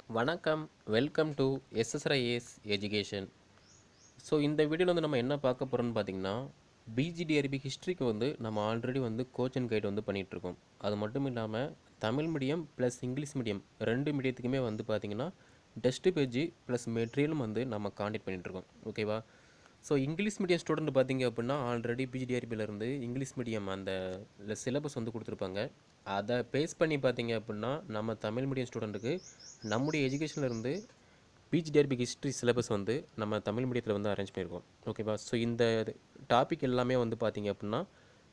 வணக்கம். Welcome to SSIAS education. So இந்த வீடியோவில் வந்து நம்ம என்ன பார்க்க போகிறோம்னு பார்த்தீங்கன்னா, பிஜிடிஆர்பி ஹிஸ்ட்ரிக்கு வந்து நம்ம ஆல்ரெடி வந்து கோச் அண்ட் கைடு வந்து பண்ணிகிட்ருக்கோம். அது மட்டும் இல்லாமல் Tamil medium plus English medium 2 மீடியத்துக்குமே வந்து பார்த்திங்கன்னா டெஸ்ட்டு பேஜ் ப்ளஸ் மெட்டீரியலும் வந்து நம்ம காண்டக்ட் பண்ணிகிட்ருக்கோம். ஓகேவா? ஸோ இங்கிலீஷ் மீடியம் ஸ்டூடெண்ட் பார்த்திங்க அப்படின்னா ஆல்ரெடி பிஜிடிஆர்பியிலேருந்து இங்கிலீஷ் மீடியம் அந்த சிலபஸ் வந்து கொடுத்துருப்பாங்க. அதை பேஸ் பண்ணி பார்த்திங்க அப்படின்னா நம்ம தமிழ் மீடியம் ஸ்டூடெண்ட்டுக்கு நம்முடைய எஜுகேஷன்லேருந்து பிஜிடிஆர்பி ஹிஸ்ட்ரி சிலபஸ் வந்து நம்ம தமிழ் மீடியத்தில் வந்து அரேஞ்ச் பண்ணியிருக்கோம். ஓகேவா? ஸோ இந்த டாபிக் எல்லாமே வந்து பார்த்திங்க அப்படின்னா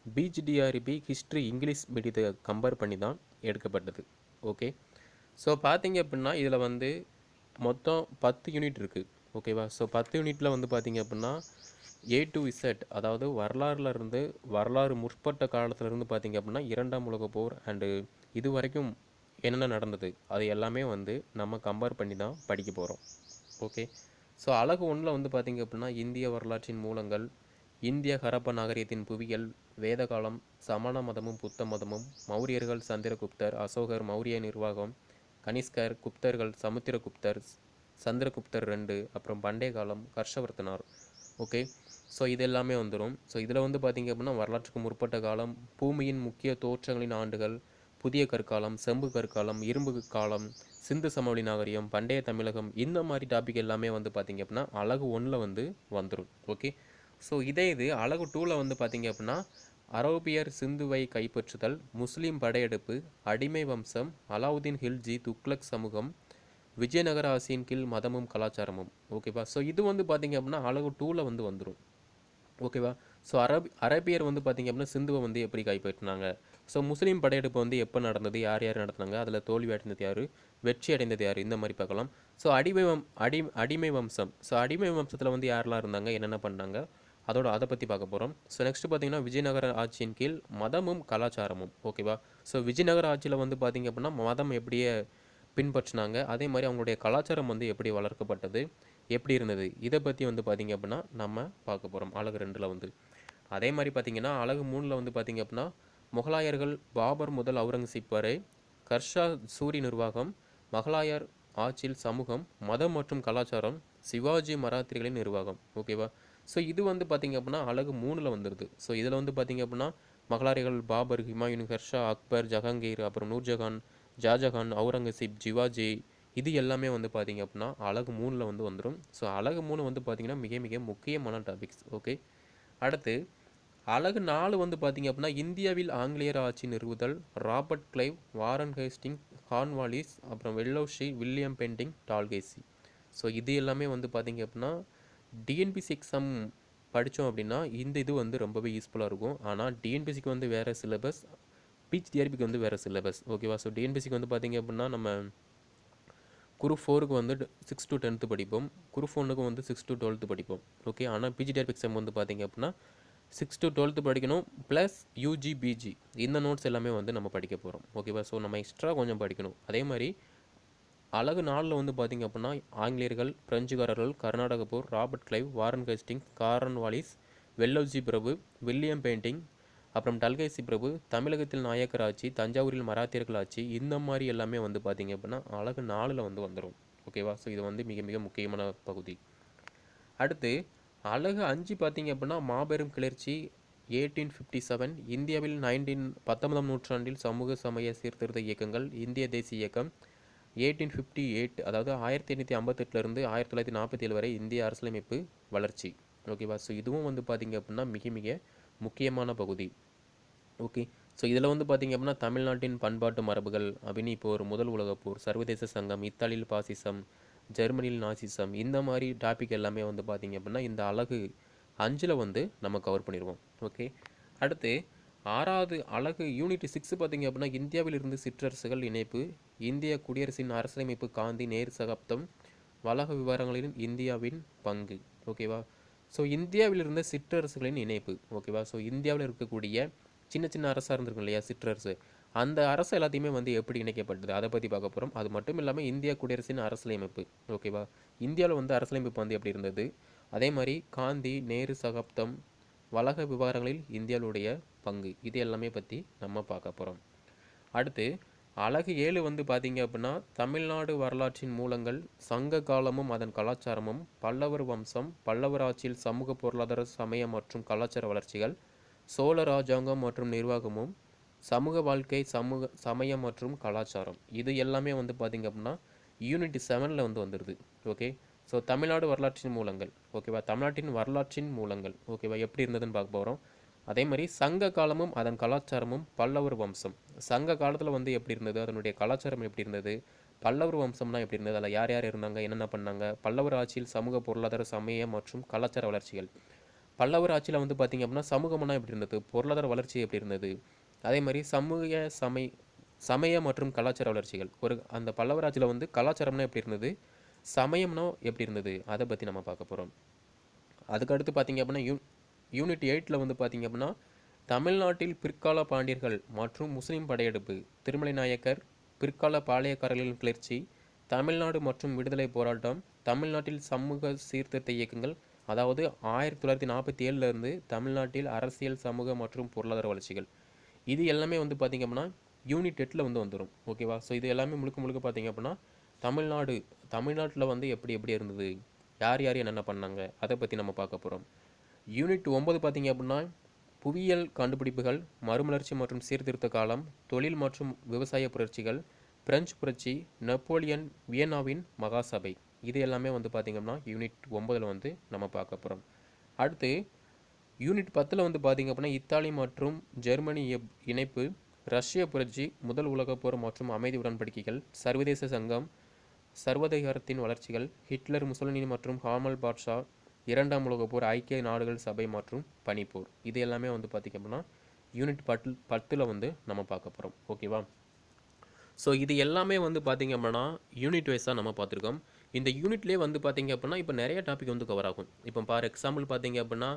பிஜிடிஆர்பி ஹிஸ்ட்ரி இங்கிலீஷ் மீடியத்தை கம்பேர் பண்ணி தான் எடுக்கப்பட்டது. ஓகே. ஸோ பார்த்திங்க அப்படின்னா இதில் வந்து மொத்தம் 10 யூனிட் இருக்குது. ஓகேவா? ஸோ 10 யூனிட்டில் வந்து பார்த்திங்க அப்படின்னா A to Z, அதாவது வரலாறு முற்பட்ட காலத்துலேருந்து பார்த்திங்க அப்படின்னா 2ஆம் உலகப் போர் அண்டு இது வரைக்கும் என்னென்ன நடந்தது அது எல்லாமே வந்து நம்ம கம்பேர் பண்ணி தான் படிக்க போகிறோம். ஓகே. ஸோ அழகு 1ல் வந்து பார்த்திங்க அப்படின்னா இந்திய வரலாற்றின் மூலங்கள், இந்திய ஹரப்பா நாகரிகத்தின் புவியியல், வேதகாலம், சமண மதமும் புத்த மதமும், மௌரியர்கள், சந்திரகுப்தர், அசோகர், மௌரிய நிர்வாகம், கனிஷ்கர், குப்தர்கள், சமுத்திரகுப்தர், சந்திரகுப்தர் 2, அப்புறம் பண்டைய காலம், ஹர்ஷவர்தனார். ஓகே. ஸோ இது எல்லாமே வந்துடும். ஸோ இதில் வந்து பார்த்திங்க அப்படின்னா வரலாற்றுக்கு முற்பட்ட காலம், பூமியின் முக்கிய தோற்றங்களின் ஆண்டுகள், புதிய கற்காலம், செம்பு கற்காலம், இரும்பு காலம், சிந்து சமவெளி நாகரிகம், பண்டைய தமிழகம், இந்த மாதிரி டாபிக் எல்லாமே வந்து பார்த்திங்க அப்படின்னா அழகு 1ல் வந்து வந்துடும். ஓகே. ஸோ இது அழகு 2ல் வந்து பார்த்திங்க அப்படின்னா அரேபியர் சிந்துவை கைப்பற்றுதல், முஸ்லீம் படையெடுப்பு, அடிமை வம்சம், அலாவுதீன் ஹில்ஜி, துக்ளக் சமூகம், விஜயநகர ஆட்சியின் கீழ் மதமும் கலாச்சாரமும். ஓகேவா? ஸோ இது வந்து பார்த்திங்க அப்படின்னா அழகு 2ல் வந்து வந்துடும். ஓகேவா? ஸோ அரேபியர் வந்து பார்த்திங்க அப்படின்னா சிந்துவை வந்து எப்படி கைப்பற்றினாங்க, ஸோ முஸ்லீம் படையெடுப்பு வந்து எப்போ நடந்தது, யார் யார் நடத்துனாங்க, அதில் தோல்வி அடைந்தது யார், வெற்றி அடைந்தது யார், இந்த மாதிரி பார்க்கலாம். ஸோ அடிமை வம்சம், ஸோ அடிமை வம்சத்தில் வந்து யாரெல்லாம் இருந்தாங்க, என்னென்ன பண்ணாங்க, அதை பற்றி பார்க்க போகிறோம். ஸோ நெக்ஸ்ட் பார்த்திங்கன்னா விஜயநகர ஆட்சியின் கீழ் மதமும் கலாச்சாரமும். ஓகேவா? ஸோ விஜயநகர ஆட்சியில் வந்து பார்த்திங்க அப்படின்னா மதம் எப்படியே பின்பற்றினாங்க, அதே மாதிரி அவங்களுடைய கலாச்சாரம் வந்து எப்படி வளர்க்கப்பட்டது, எப்படி இருந்தது, இதை பற்றி வந்து பார்த்திங்க அப்படின்னா நம்ம பார்க்க போகிறோம் அழகு 2ல் வந்து. அதே மாதிரி பார்த்திங்கன்னா அழகு 3ல் வந்து பார்த்திங்க அப்படின்னா முகலாயர்கள் பாபர் முதல் அவுரங்கசீப் வரை, கர்ஷா சூரி நிர்வாகம், மகளாயர் ஆட்சியில் சமூகம், மதம் மற்றும் கலாச்சாரம், சிவாஜி மராத்திரிகளின் நிர்வாகம். ஓகேவா? ஸோ இது வந்து பார்த்திங்க அப்படின்னா அழகு 3ல் வந்துடுது. ஸோ இதில் வந்து பார்த்திங்க அப்படின்னா மகளாயர்கள் பாபர், ஹுமாயூன், ஹர்ஷா, அக்பர், ஜஹாங்கீர், அப்புறம் நூர்ஜஹான், ஷாஜஹான், அவுரங்கசீப், சிவாஜி, இது எல்லாமே வந்து பார்த்திங்க அப்படின்னா அழகு 3ல் வந்து வந்துடும். ஸோ அழகு 3 வந்து பார்த்திங்கன்னா மிக மிக முக்கியமான டாபிக்ஸ். ஓகே. அடுத்து அழகு 4 வந்து பார்த்திங்க அப்படின்னா இந்தியாவில் ஆங்கிலேயர் ஆட்சி நிறுவுதல், Robert Clive, Warren Hasting, Cornwallis, அப்புறம் வெல்லோஷி, வில்லியம் பெண்டிங், டால்கேசி. ஸோ இது எல்லாமே வந்து பார்த்திங்க அப்படின்னா டிஎன்பிசி எக்ஸாம் படித்தோம் அப்படின்னா இந்த இது வந்து ரொம்பவே யூஸ்ஃபுல்லாக இருக்கும். ஆனால் டிஎன்பிசிக்கு வந்து வேறு சிலபஸ், பிஜிடிஆர்பிக்கு வந்து வேறு சிலபஸ். ஓகேவா? ஸோ டிஎன்பிசிக்கு வந்து பார்த்திங்க அப்படின்னா நம்ம குரூப் 4க்கு வந்து 6 to 10th படிப்போம், குரூப் 1க்கு வந்து 6 to 12th படிப்போம். ஓகே. ஆனால் பிஜிடிஆர்பி எக்ஸாம் வந்து பார்த்திங்க அப்படின்னா 6 to 12th படிக்கணும், ப்ளஸ் யூஜி பிஜி இந்த நோட்ஸ் எல்லாமே வந்து நம்ம படிக்க போகிறோம். ஓகேவா? ஸோ நம்ம எக்ஸ்ட்ரா கொஞ்சம் படிக்கணும். அதே மாதிரி அழகு 4ல் வந்து பார்த்திங்க அப்படின்னா ஆங்கிலேயர்கள், பிரெஞ்சுக்காரர்கள், கர்நாடக போர், Robert Clive, Warren Hastings, Cornwallis, வெல்லோஜி பிரபு, வில்லியம் பெயிண்டிங், அப்புறம் டல்கேசி பிரபு, தமிழகத்தில் நாயக்கர் ஆட்சி, தஞ்சாவூரில் மராத்தியர்கள் ஆட்சி, இந்த மாதிரி எல்லாமே வந்து பார்த்திங்க அப்படின்னா அழகு 4ல் வந்து வந்துடும். ஓகேவா? ஸோ இது வந்து மிக மிக முக்கியமான பகுதி. அடுத்து அழகு 5 பார்த்திங்க அப்படின்னா மாபெரும் கிளர்ச்சி 1857, இந்தியாவில் 19ஆம் நூற்றாண்டில் சமூக சமய சீர்திருத்த இயக்கங்கள், இந்திய தேசிய இயக்கம் 1858, அதாவது 1858லேருந்து 1947 வரை இந்திய அரசியலமைப்பு வளர்ச்சி. ஓகேவா? ஸோ இதுவும் வந்து பார்த்திங்க அப்படின்னா மிக மிக முக்கியமான பகுதி. ஓகே. ஸோ இதில் வந்து பார்த்திங்க அப்படின்னா தமிழ்நாட்டின் பண்பாட்டு மரபுகள், அபினி போர், முதல் உலகப்போர், சர்வதேச சங்கம், இத்தாலியில் பாசிசம், ஜெர்மனியில் நாசிசம், இந்த மாதிரி டாபிக் எல்லாமே வந்து பார்த்திங்க அப்படின்னா இந்த அழகு 5ல் வந்து நம்ம கவர் பண்ணிடுவோம். ஓகே. அடுத்து 6வது அழகு யூனிட் 6 பார்த்திங்க அப்படின்னா இந்தியாவில் இருந்து சிற்றரசுகள் இணைப்பு, இந்திய குடியரசின் அரசியலமைப்பு, காந்தி நேரு சகாப்தம், வளாக விவரங்களின் இந்தியாவின் பங்கு. ஓகேவா? ஸோ இந்தியாவில் இருந்த சிற்றரசுகளின் இணைப்பு. ஓகேவா? ஸோ இந்தியாவில் இருக்கக்கூடிய சின்ன சின்ன அரசாக இருந்திருக்கும் இல்லையா, சிற்றரசு, அந்த அரசு எல்லாத்தையுமே வந்து எப்படி இணைக்கப்பட்டது அதை பற்றி பார்க்க போகிறோம். அது மட்டும் இல்லாமல் இந்திய குடியரசின் அரசியலமைப்பு. ஓகேவா? இந்தியாவில் வந்து அரசியலமைப்பு வந்து எப்படி இருந்தது, அதே மாதிரி காந்தி நேரு சகாப்தம், வளாக விவகாரங்களில் இந்தியாவுடைய பங்கு, இது எல்லாமே பற்றி நம்ம பார்க்க போகிறோம். அடுத்து அழகு 7 வந்து பார்த்தீங்க அப்படின்னா, தமிழ்நாடு வரலாற்றின் மூலங்கள், சங்க காலமும் அதன் கலாச்சாரமும், பல்லவர் வம்சம், பல்லவர் ஆட்சியில் சமூக, பொருளாதார, சமய மற்றும் கலாச்சார வளர்ச்சிகள், சோழ ராஜாங்கம் மற்றும் நிர்வாகமும், சமூக வாழ்க்கை, சமயம் மற்றும் கலாச்சாரம். இது எல்லாமே வந்து பார்த்தீங்க அப்படின்னா, யூனிட் 7ல் வந்து வந்துடுது. ஓகே. ஸோ தமிழ்நாடு வரலாற்றின் மூலங்கள். ஓகேவா. தமிழ்நாட்டின் வரலாற்றின் மூலங்கள். ஓகேவா. எப்படி இருந்ததுன்னு பார்க்க போகிறோம். அதே மாதிரி சங்க காலமும் அதன் கலாச்சாரமும், பல்லவர் வம்சம். சங்க காலத்தில் வந்து எப்படி இருந்தது, அதனுடைய கலாச்சாரம் எப்படி இருந்தது, பல்லவர் வம்சம்னா எப்படி இருந்தது, அதில் யார் யார் இருந்தாங்க, என்னென்ன பண்ணாங்க, பல்லவர் ஆட்சியில் சமூக, பொருளாதார, சமய மற்றும் கலாச்சார வளர்ச்சிகள். பல்லவர் ஆட்சியில் வந்து பார்த்திங்க அப்படின்னா சமூகம்னா எப்படி இருந்தது, பொருளாதார வளர்ச்சி எப்படி இருந்தது, அதே மாதிரி சமய மற்றும் கலாச்சார வளர்ச்சிகள். அந்த பல்லவர் ஆட்சியில் வந்து கலாச்சாரம்னா எப்படி இருந்தது, சமயம்னா எப்படி இருந்தது, அதை பற்றி நம்ம பார்க்க போகிறோம். அதுக்கடுத்து பார்த்திங்க அப்படின்னா யூனிட் 8ல் வந்து பார்த்திங்க அப்படின்னா தமிழ்நாட்டில் பிற்கால பாண்டியர்கள் மற்றும் முஸ்லீம் படையெடுப்பு, திருமலை நாயக்கர், பிற்கால பாளையக்காரர்களின் கிளர்ச்சி, தமிழ்நாடு மற்றும் விடுதலை போராட்டம், தமிழ்நாட்டில் சமூக சீர்திருத்த இயக்கங்கள், அதாவது 1947 தமிழ்நாட்டில் அரசியல், சமூக மற்றும் பொருளாதார வளர்ச்சிகள். இது எல்லாமே வந்து பார்த்திங்க அப்படின்னா யூனிட் 8ல் வந்து வந்துடும். ஓகேவா. ஸோ இது எல்லாமே முழுக்க பார்த்திங்க அப்படின்னா தமிழ்நாட்டில் வந்து எப்படி இருந்தது, யார் என்னென்ன பண்ணாங்க, அதை பற்றி நம்ம பார்க்க போகிறோம். யூனிட் 9 பார்த்திங்க அப்படின்னா புவியியல் கண்டுபிடிப்புகள், மறுமலர்ச்சி மற்றும் சீர்திருத்த காலம், தொழில் மற்றும் விவசாய புரட்சிகள், பிரெஞ்சு புரட்சி, நெப்போலியன், வியன்னாவின் மகாசபை. இது எல்லாமே வந்து பார்த்திங்கன்னா யூனிட் 9ல் வந்து நம்ம பார்க்க போகிறோம். அடுத்து யூனிட் 10ல் வந்து பார்த்திங்க அப்படின்னா இத்தாலி மற்றும் ஜெர்மனி இணைப்பு, ரஷ்ய புரட்சி, முதல் உலகப் போர் மற்றும் அமைதி உடன்படிக்கைகள், சர்வதேச சங்கம், சர்வதிகாரத்தின் வளர்ச்சிகள், ஹிட்லர், முசோலினி மற்றும் ஹாமல் பாட்ஷா, இரண்டாம் உலகப் போர், ஐக்கிய நாடுகள் சபை மற்றும் பனிப்போர். இது எல்லாமே வந்து பார்த்திங்க அப்படின்னா யூனிட் 10ல் வந்து நம்ம பார்க்க போகிறோம். ஓகேவா. ஸோ இது எல்லாமே வந்து பார்த்திங்க அப்படின்னா யூனிட் வைஸாக நம்ம பார்த்துருக்கோம். இந்த யூனிட்லேயே வந்து பார்த்திங்க அப்படின்னா இப்போ நிறைய டாபிக் வந்து கவர் ஆகும். இப்போ ஃபார் எக்ஸாம்பிள் பார்த்திங்க அப்படின்னா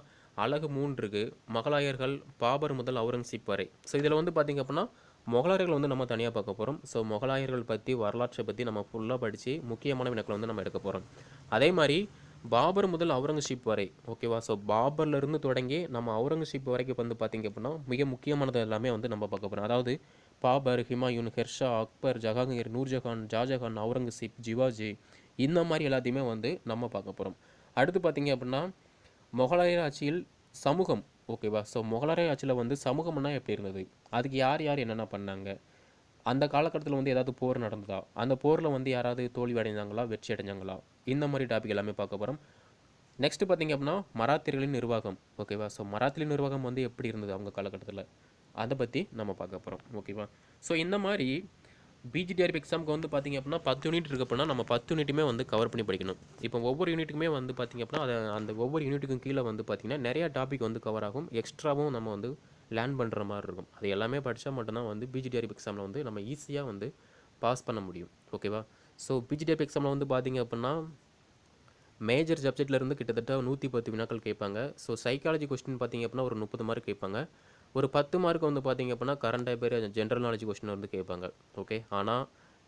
அழகு 3 இருக்குது, மொகலாயர்கள் பாபர் முதல் அவுரங்கசீப் வரை. ஸோ இதில் வந்து பார்த்திங்க அப்படின்னா மொகலாயர்கள் வந்து நம்ம தனியாக பார்க்க போகிறோம். ஸோ மொகலாயர்கள் பற்றி, வரலாற்றை பற்றி நம்ம ஃபுல்லாக படித்து முக்கியமான வினாக்களை வந்து நம்ம எடுக்க போகிறோம். அதே மாதிரி பாபர் முதல் அவுரங்கசீப் வரை. ஓகேவா. ஸோ பாபர்லேருந்து தொடங்கி நம்ம அவுரங்கசீப் வரைக்கும் வந்து பார்த்திங்க அப்படின்னா மிக முக்கியமானது எல்லாமே வந்து நம்ம பார்க்க போகிறோம். அதாவது பாபர், ஹுமாயூன், ஹெர்ஷா, அக்பர், ஜஹாங்கீர், நூர்ஜஹான், ஷாஜஹான், அவுரங்கசீப், சிவாஜி, இந்த மாதிரி எல்லாத்தையுமே வந்து நம்ம பார்க்க போகிறோம். அடுத்து பார்த்திங்க அப்படின்னா மொகலாயர் ஆட்சியில் சமூகம். ஓகேவா. ஸோ மொகலாயர் ஆட்சியில் வந்து சமூகம்னா எப்படி இருந்தது, அதுக்கு யார் என்னென்ன பண்ணாங்க, அந்த காலகட்டத்தில் வந்து ஏதாவது போர் நடந்ததா, அந்த போரில் வந்து யாராவது தோல்வி அடைஞ்சாங்களா, வெற்றி அடைஞ்சாங்களா, இந்த மாதிரி டாபிக் எல்லாமே பார்க்க போகிறோம். நெக்ஸ்ட்டு பார்த்திங்க அப்படின்னா மராத்தியர்களின் நிர்வாகம். ஓகேவா. ஸோ மராத்தியர்களின் நிர்வாகம் வந்து எப்படி இருந்தது அவங்க காலகட்டத்தில், அதை பற்றி நம்ம பார்க்க போகிறோம். ஓகேவா. ஸோ இந்த மாதிரி பிஜிடிஆர்பி எக்ஸாமுக்கு வந்து பார்த்திங்க அப்படின்னா 10 யூனிட் இருக்குது அப்படின்னா நம்ம 10 யூனிட்டுமே வந்து கவர் பண்ணி படிக்கணும். இப்போ ஒவ்வொரு யூனிட்டுக்குமே வந்து பார்த்திங்க அப்படின்னா அந்த ஒவ்வொரு யூனிட்டுக்கும் கீழே வந்து பார்த்திங்கன்னா நிறையா டாபிக் வந்து கவர் ஆகும். எக்ஸ்ட்ராவும் நம்ம வந்து லேர்ன் பண்ணுற மாதிரி இருக்கும். அது எல்லாமே படித்தா மட்டும்தான் வந்து பிஜிடிஆர்பி எக்ஸாமில் வந்து நம்ம ஈஸியாக வந்து பாஸ் பண்ண முடியும். ஓகேவா. ஸோ பிஜிடிஆர்பி எக்ஸாமில் வந்து பார்த்திங்க அப்படின்னா மேஜர் சப்ஜெக்ட்லேருந்து கிட்டத்தட்ட 110 வினாக்கள் கேட்பாங்க. ஸோ சைக்காலஜி கொஸ்டின் பார்த்திங்க அப்படின்னா ஒரு 30 மார்க் கேட்பாங்க. ஒரு 10 மார்க் வந்து பார்த்திங்க அப்படின்னா current affair, general knowledge question வந்து கேட்பாங்க. ஓகே. ஆனால்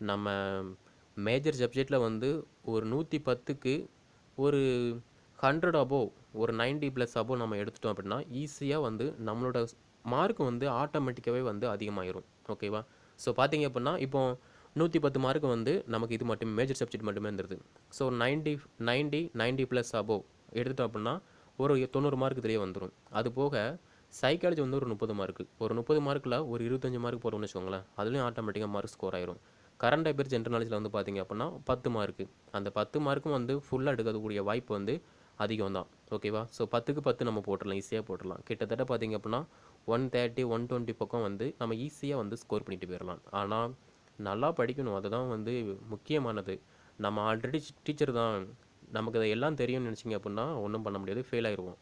நம்ம மேஜர் சப்ஜெக்டில் வந்து ஒரு 110க்கு ஒரு 100 அபோவ், ஒரு 90+ அபோவ் நம்ம எடுத்துட்டோம் அப்படின்னா ஈஸியாக வந்து நம்மளோட மார்க் வந்து ஆட்டோமேட்டிக்காகவே வந்து அதிகமாகிடும். ஓகேவா. ஸோ பார்த்திங்க அப்படின்னா இப்போ 110 மார்க் வந்து நமக்கு இது மட்டும் மேஜர் சப்ஜெக்ட் மட்டுமே இருந்துருது. ஸோ 90+ அபோவ் எடுத்துட்டோம் அப்படின்னா ஒரு 90 மார்க் இதிலே வந்துடும். அது போக சைக்காலஜி வந்து ஒரு 30 மார்க்கு, ஒரு 30 மார்க்கில் ஒரு 25 மார்க் போகிறோம்னு வச்சுக்கோங்களேன், அதுலேயும் ஆட்டோமேட்டிக்காக மார்க் ஸ்கோர் ஆயிரும். கரண்ட் அஃபேர், ஜென்ரல் நாலேஜில் வந்து பார்த்திங்க அப்படின்னா 10 மார்க்கு, அந்த 10 மார்க்கும் வந்து ஃபுல்லாக எடுக்கக்கூடிய வாய்ப்பு வந்து அதிகம் தான். ஓகேவா. ஸோ 10க்கு 10 நம்ம போட்டுடலாம், ஈஸியாக போட்டுடலாம். கிட்டத்தட்ட பார்த்திங்க அப்படின்னா 130, 120 பக்கம் வந்து நம்ம ஈஸியாக வந்து ஸ்கோர் பண்ணிட்டு போயிடலாம். ஆனால் நல்லா படிக்கணும், அதுதான் வந்து முக்கியமானது. நம்ம ஆல்ரெடி டீச்சர் தான், நமக்கு அதை எல்லாம் தெரியும்னு நினச்சிங்க அப்படின்னா ஒன்றும் பண்ண முடியாது, ஃபெயில் ஆயிடுவோம்.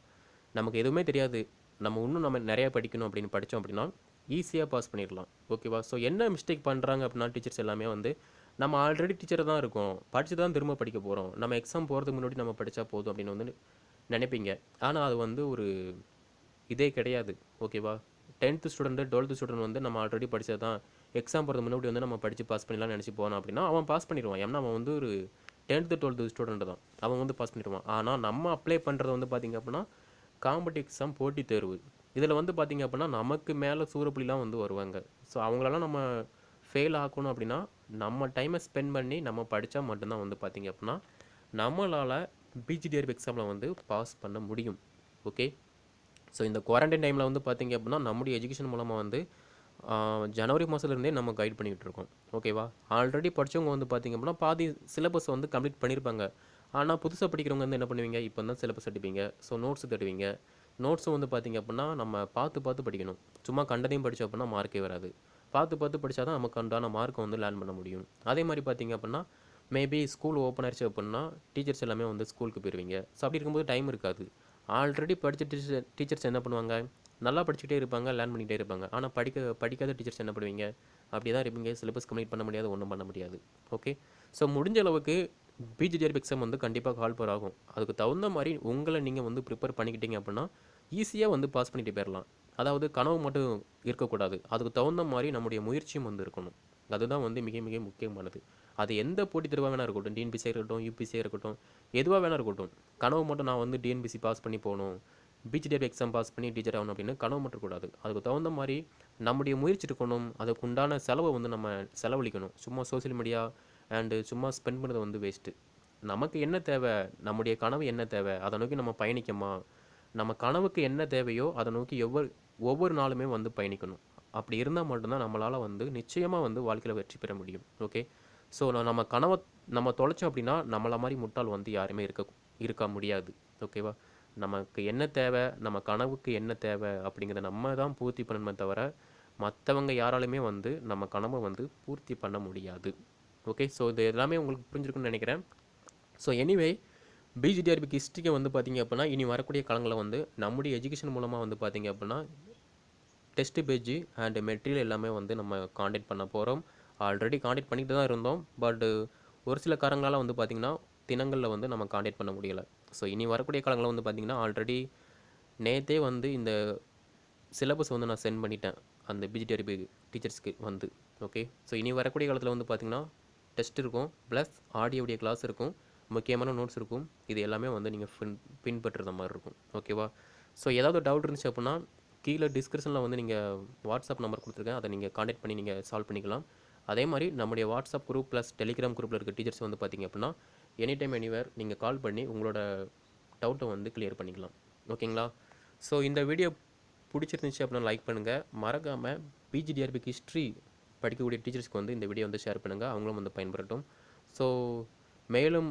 நமக்கு எதுவுமே தெரியாது, நம்ம நிறையா படிக்கணும் அப்படின்னு படித்தோம் அப்படின்னா ஈஸியாக பாஸ் பண்ணிடலாம். ஓகேவா. ஸோ என்ன மிஸ்டேக் பண்ணுறாங்க அப்படின்னா டீச்சர்ஸ் எல்லாமே வந்து நம்ம ஆல்ரெடி டீச்சர் தான் இருக்கோம், படித்து தான் திரும்ப படிக்க போகிறோம், நம்ம எக்ஸாம் போகிறதுக்கு முன்னாடி நம்ம படித்தா போதும் அப்படின்னு வந்து நினைப்பீங்க. ஆனால் அது வந்து ஒரு இதே கிடையாது. ஓகேவா. 10th ஸ்டூடெண்ட்டு, 12th ஸ்டூடெண்ட் வந்து நம்ம ஆல்ரெடி படித்தது தான், எக்ஸாம் போகிறது முன்னாடி வந்து நம்ம படித்து பாஸ் பண்ணிடலாம்னு நினச்சி போனோம் அப்படின்னா அவன் பாஸ் பண்ணிடுவான். ஏன்னா அவன் வந்து ஒரு 10th 12th ஸ்டூடெண்ட் தான், அவன் வந்து பாஸ் பண்ணிடுவான். ஆனால் நம்ம அப்ளை பண்ணுறது வந்து பார்த்திங்க அப்படின்னா காம்படிட்டிவ் எக்ஸாம், போட்டி தேர்வு. இதில் வந்து பார்த்திங்க அப்படின்னா நமக்கு மேலே சூறப்புலிலாம் வந்து வருவாங்க. ஸோ அவங்களெல்லாம் நம்ம ஃபெயில் ஆகணும் அப்படின்னா நம்ம டைமை ஸ்பெண்ட் பண்ணி நம்ம படித்தா மட்டும்தான் வந்து பார்த்திங்க அப்படின்னா நம்மளால் பிஜிடிஆர்பி எக்ஸாமில் வந்து பாஸ் பண்ண முடியும். ஓகே. ஸோ இந்த குவாரண்டைன் டைமில் வந்து பார்த்திங்க அப்படின்னா நம்முடைய எஜுகேஷன் மூலமாக வந்து ஜனவரி மாதத்துலேருந்தே நம்ம கைட் பண்ணிக்கிட்டு இருக்கோம். ஓகேவா. ஆல்ரெடி படித்தவங்க வந்து பார்த்திங்க அப்படின்னா பாதி சிலபஸ் வந்து கம்ப்ளீட் பண்ணியிருப்பாங்க. ஆனால் புதுசாக படிக்கிறவங்க வந்து என்ன பண்ணுவீங்க, இப்போ தான் சிலபஸ் எடுப்பீங்க. ஸோ நோட்ஸ் தருவீங்க. நோட்ஸும் வந்து பார்த்திங்க அப்படின்னா நம்ம பார்த்து படிக்கணும். சும்மா கண்டதையும் படித்தோம் அப்படின்னா மார்க்கே வராது. பார்த்து படித்தா தான் நமக்கு உண்டான மார்க்கை வந்து லேர்ன் பண்ண முடியும். அதே மாதிரி பார்த்திங்க அப்படின்னா மேபி ஸ்கூல் ஓப்பன் ஆயிடுச்சு அப்படின்னா டீச்சர்ஸ் எல்லாமே வந்து ஸ்கூலுக்கு போயிடுவீங்க. ஸோ அப்படி இருக்கும்போது டைம் இருக்காது. ஆல்ரெடி படித்த டீச்சர்ஸ் என்ன பண்ணுவாங்க, நல்லா படிச்சுக்கிட்டே இருப்பாங்க, லேர்ன் பண்ணிகிட்டே இருப்பாங்க. ஆனால் படிக்காத டீச்சர்ஸ் என்ன பண்ணுவீங்க, அப்படி தான் இருப்பீங்க. சிலபஸ் கம்ப்ளீட் பண்ண முடியாது, ஒன்றும் பண்ண முடியாது. ஓகே. ஸோ முடிஞ்ச அளவுக்கு பிஜிடிஆர்பி எக்ஸாம் வந்து கண்டிப்பாக கால்பர் ஆகும். அதுக்கு தகுந்த மாதிரி உங்களை நீங்கள் வந்து ப்ரிப்பேர் பண்ணிக்கிட்டீங்க அப்படின்னா ஈஸியாக வந்து பாஸ் பண்ணிட்டு போயிடலாம். அதாவது கனவு மட்டும் இருக்கக்கூடாது, அதுக்கு தகுந்த மாதிரி நம்முடைய முயற்சியும் வந்து இருக்கணும். அதுதான் வந்து மிக மிக முக்கியமானது. அது எந்த போட்டி தேர்வாக வேணா இருக்கட்டும், டிஎன்பிசியாக இருக்கட்டும், யூபிசியாக இருக்கட்டும், எதுவாக வேணா இருக்கட்டும். கனவு மட்டும் நான் வந்து டிஎன்பிசி பாஸ் பண்ணி போகணும், பிஜிடிஆர்பி எக்ஸாம் பாஸ் பண்ணி டீச்சர் ஆகணும் அப்படின்னு கனவு மட்டும் கூடாது. அதுக்கு தகுந்த மாதிரி நம்முடைய முயற்சி இருக்கணும். அதுக்கு உண்டான செலவை வந்து நம்ம செலவழிக்கணும். சும்மா சோசியல் மீடியா அண்டு சும்மா ஸ்பெண்ட் பண்ணுறது வந்து வேஸ்ட்டு. நமக்கு என்ன தேவை, நம்முடைய கனவு என்ன தேவை, அதை நோக்கி நம்ம பயணிக்கமா, நம்ம கனவுக்கு என்ன தேவையோ அதை நோக்கி ஒவ்வொரு நாளுமே வந்து பயணிக்கணும். அப்படி இருந்தால் மட்டும்தான் நம்மளால் வந்து நிச்சயமாக வந்து வாழ்க்கையில் வெற்றி பெற முடியும். ஓகே. ஸோ நம்ம கனவை நம்ம தொலைச்சோம் அப்படின்னா நம்மளை மாதிரி முட்டாள் வந்து யாருமே இருக்க முடியாது. ஓகேவா. நமக்கு என்ன தேவை, நம்ம கனவுக்கு என்ன தேவை அப்படிங்கிறத நம்ம தான் பூர்த்தி பண்ணணுமே தவிர மற்றவங்க யாராலுமே வந்து நம்ம கனவை வந்து பூர்த்தி பண்ண முடியாது. ஓகே. ஸோ இது எல்லாமே உங்களுக்கு புரிஞ்சிருக்குன்னு நினைக்கிறேன். ஸோ எனிவே பிஜிடிஆர்பிக்கு ஹிஸ்ட்ரிக்கு வந்து பார்த்திங்க அப்படின்னா இனி வரக்கூடிய காலங்களில் வந்து நம்முடைய எஜுகேஷன் மூலமாக வந்து பார்த்திங்க அப்படின்னா டெஸ்ட் பேஜ் அண்ட் மெட்டீரியல் எல்லாமே வந்து நம்ம காண்டாக்ட் பண்ண போகிறோம். ஆல்ரெடி காண்டாக்ட் பண்ணிட்டு தான் இருந்தோம். பட்டு ஒரு சில காரணங்களால் வந்து பார்த்திங்கன்னா தினங்களில் வந்து நம்ம காண்டாக்ட் பண்ண முடியலை. ஸோ இனி வரக்கூடிய காலங்களில் வந்து பார்த்திங்கன்னா ஆல்ரெடி நேற்றே வந்து இந்த சிலபஸ் வந்து நான் சென்ட் பண்ணிட்டேன் அந்த பிஜிடிஆர்பி டீச்சர்ஸ்க்கு வந்து. ஓகே. ஸோ இனி வரக்கூடிய காலத்தில் வந்து பார்த்திங்கன்னா டெஸ்ட் இருக்கும், ப்ளஸ் ஆடியோடைய கிளாஸ் இருக்கும், முக்கியமான நோட்ஸ் இருக்கும். இது எல்லாமே வந்து நீங்கள் பின்பற்றுற மாதிரி இருக்கும். ஓகேவா. ஸோ ஏதாவது டவுட் இருந்துச்சு அப்படின்னா கீழே டிஸ்கிரிப்ஷனில் வந்து நீங்கள் வாட்ஸ்அப் நம்பர் கொடுத்துருக்கேன், அதை நீங்கள் காண்டாக்ட் பண்ணி நீங்கள் சால்வ் பண்ணிக்கலாம். அதே மாதிரி நம்முடைய வாட்ஸ்அப் குரூப் ப்ளஸ் டெலிகிராம் குரூப்பில் இருக்க டீச்சர்ஸ் வந்து பார்த்திங்க அப்படின்னா எனி டைம் எனிவேர் நீங்கள் கால் பண்ணி உங்களோட டவுட்டை வந்து கிளியர் பண்ணிக்கலாம். ஓகேங்களா. ஸோ இந்த வீடியோ பிடிச்சிருந்துச்சு அப்படின்னா லைக் பண்ணுங்கள். மறக்காமல் பிஜிடிஆர்பிக்கு ஹிஸ்ட்ரி படிக்கக்கூடிய டீச்சர்ஸ்க்கு வந்து இந்த வீடியோ வந்து ஷேர் பண்ணுங்கள், அவங்களும் வந்து பயன்படுத்தும். ஸோ மேலும்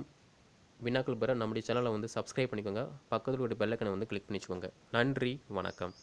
வினாக்கள் பெற நம்முடைய சேனலை வந்து சப்ஸ்கிரைப் பண்ணிக்கோங்க. பக்கத்தில் ஒரு பெல் ஐக்கனை வந்து கிளிக் பண்ணி வச்சுக்கோங்க. நன்றி, வணக்கம்.